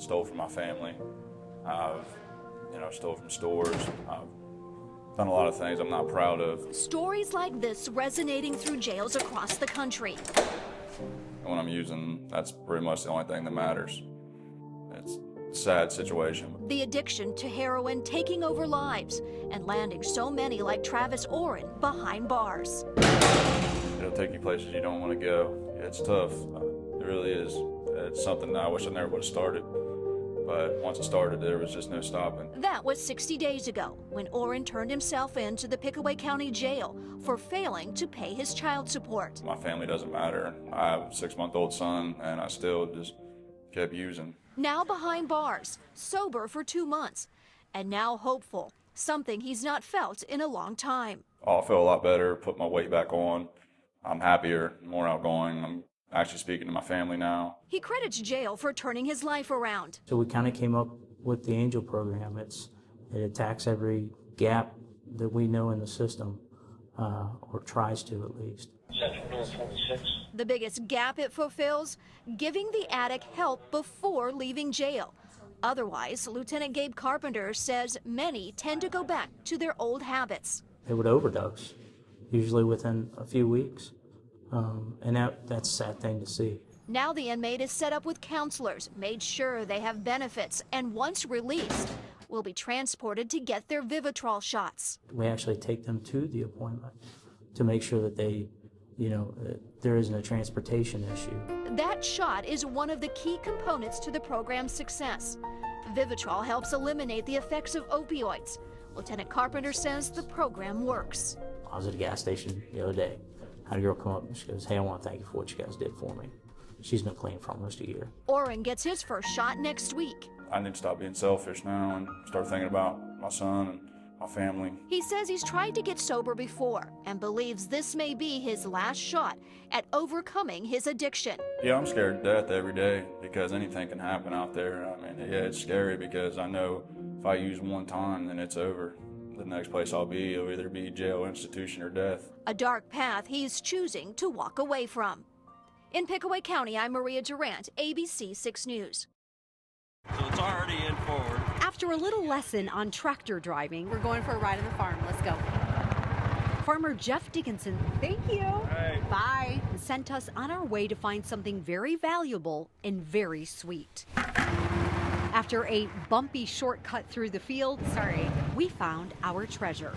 stole from my family. I've, stole from stores. I've done a lot of things I'm not proud of. Stories like this resonating through jails across the country. When I'm using, that's pretty much the only thing that matters. It's a sad situation. The addiction to heroin taking over lives and landing so many like Travis Oren behind bars. It'll take you places you don't want to go. It's tough. It really is. It's something that I wish I never would have started. But once it started, there was just no stopping. That was 60 days ago when Oren turned himself in to the Pickaway County Jail for failing to pay his child support. My family doesn't matter. I have a 6-month-old son, and I still just kept using. Now behind bars, sober for 2 months, and now hopeful, something he's not felt in a long time. Oh, I feel a lot better, put my weight back on. I'm happier, more outgoing. I'm actually speaking to my family now. He credits jail for turning his life around. So we kind of came up with the Angel program. It attacks every gap that we know in the system, or tries to at least. The biggest gap it fulfills, giving the addict help before leaving jail. Otherwise, Lieutenant Gabe Carpenter says many tend to go back to their old habits. They would overdose, usually within a few weeks. And that's a sad thing to see. Now the inmate is set up with counselors, made sure they have benefits, and once released, will be transported to get their Vivitrol shots. We actually take them to the appointment to make sure that they, there isn't a transportation issue. That shot is one of the key components to the program's success. Vivitrol helps eliminate the effects of opioids. Lieutenant Carpenter says the program works. I was at a gas station the other day. Had a girl come up and she goes, "Hey, I want to thank you for what you guys did for me." She's been clean for almost a year. Oren gets his first shot next week. I need to stop being selfish now and start thinking about my son and my family. He says he's tried to get sober before and believes this may be his last shot at overcoming his addiction. Yeah, I'm scared to death every day because anything can happen out there. I mean, yeah, it's scary because I know if I use one time, then it's over. The next place I'll be will either be jail, institution, or death. A dark path he's choosing to walk away from. In Pickaway County, I'm Maria Durant, ABC 6 News. So it's already in forward. After a little lesson on tractor driving, we're going for a ride on the farm. Let's go. Farmer Jeff Dickinson, thank you. Hey. Bye. Sent us on our way to find something very valuable and very sweet. After a bumpy shortcut through the field, we found our treasure.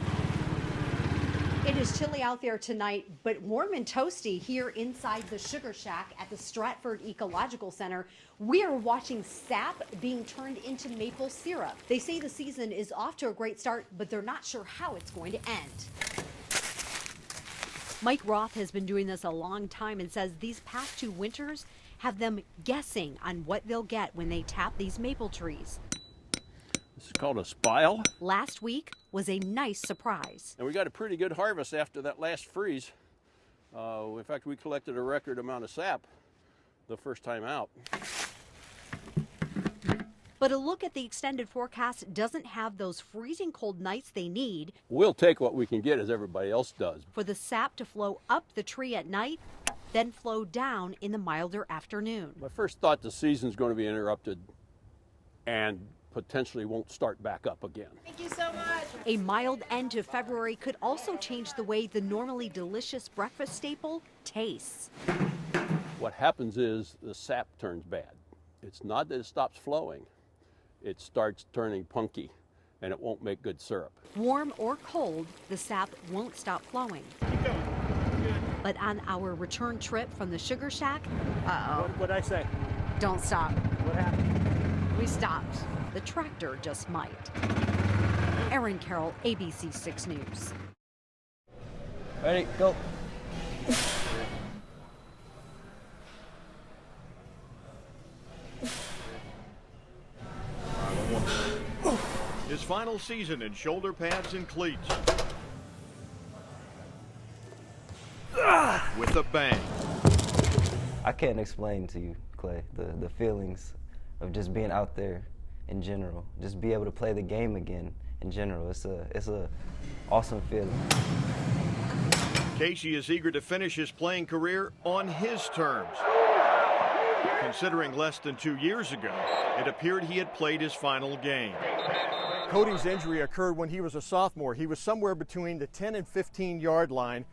It is chilly out there tonight, but warm and toasty here inside the Sugar Shack at the Stratford Ecological Center. We are watching sap being turned into maple syrup. They say the season is off to a great start, but they're not sure how it's going to end. Mike Roth has been doing this a long time and says these past 2 winters have them guessing on what they'll get when they tap these maple trees. This is called a spile. Last week was a nice surprise. And we got a pretty good harvest after that last freeze. In fact, we collected a record amount of sap the first time out. But a look at the extended forecast doesn't have those freezing cold nights they need. We'll take what we can get, as everybody else does. For the sap to flow up the tree at night, then flow down in the milder afternoon. My first thought, the season's going to be interrupted and potentially won't start back up again. Thank you so much. A mild end to February could also change the way the normally delicious breakfast staple tastes. What happens is the sap turns bad. It's not that it stops flowing. It starts turning punky, and it won't make good syrup. Warm or cold, the sap won't stop flowing. Keep going. Good. But on our return trip from the Sugar Shack, What'd I say? don't stop. What happened? We stopped. The tractor just might. Erin Carroll, ABC 6 News. Ready, go. His final season in shoulder pads and cleats. With a bang. I can't explain to you, Clay, the feelings of just being out there in general. Just be able to play the game again in general. It's a awesome feeling. Casey is eager to finish his playing career on his terms. Considering less than 2 years ago, it appeared he had played his final game. Cody's injury occurred when he was a sophomore. He was somewhere between the 10 and 15-yard line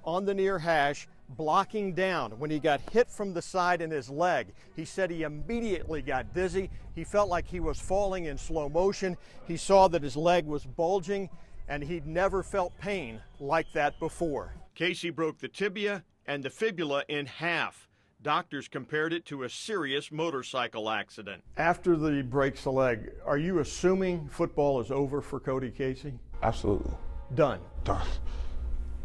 on the near hash, blocking down when he got hit from the side in his leg. He said he immediately got dizzy. He felt like he was falling in slow motion. He saw that his leg was bulging, and he'd never felt pain like that before. Casey broke the tibia and the fibula in half. Doctors compared it to a serious motorcycle accident. After the breaks the leg, are you assuming football is over for Cody Casey? Absolutely. Done. Done.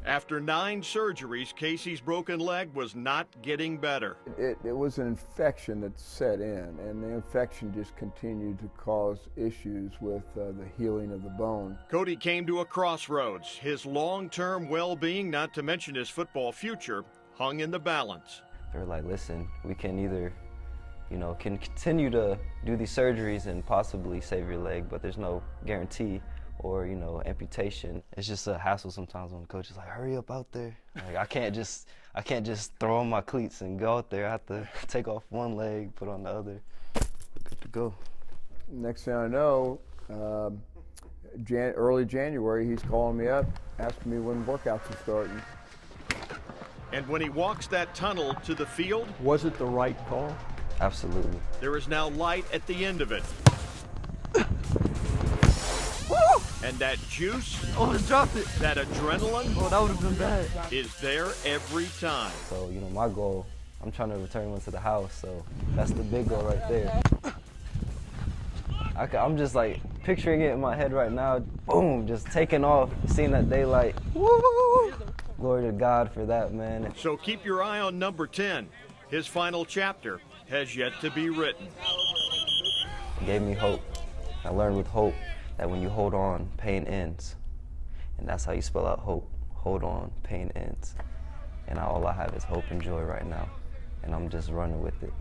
After 9 surgeries, Casey's broken leg was not getting better. It was an infection that set in, and the infection just continued to cause issues with the healing of the bone. Cody came to a crossroads. His long-term well-being, not to mention his football future, hung in the balance. They were like, listen, we can either, can continue to do these surgeries and possibly save your leg, but there's no guarantee, or, amputation. It's just a hassle sometimes when the coach is like, hurry up out there. Like, I can't just throw on my cleats and go out there. I have to take off one leg, put on the other. We're good to go. Next thing I know, early January, he's calling me up, asking me when workouts are starting. And when he walks that tunnel to the field, Was it the right call? Absolutely. there is now light at the end of it. And that juice, Oh, I dropped it. that adrenaline, Oh, that would have been bad. is there every time. So, my goal, I'm trying to return one to the house, so that's the big goal right there. I'm just like picturing it in my head right now, boom, just taking off, seeing that daylight. Woo! Glory to God for that, man. So keep your eye on number 10. His final chapter has yet to be written. It gave me hope. I learned with hope that when you hold on, pain ends. And that's how you spell out hope. Hold on, pain ends. And all I have is hope and joy right now. And I'm just running with it.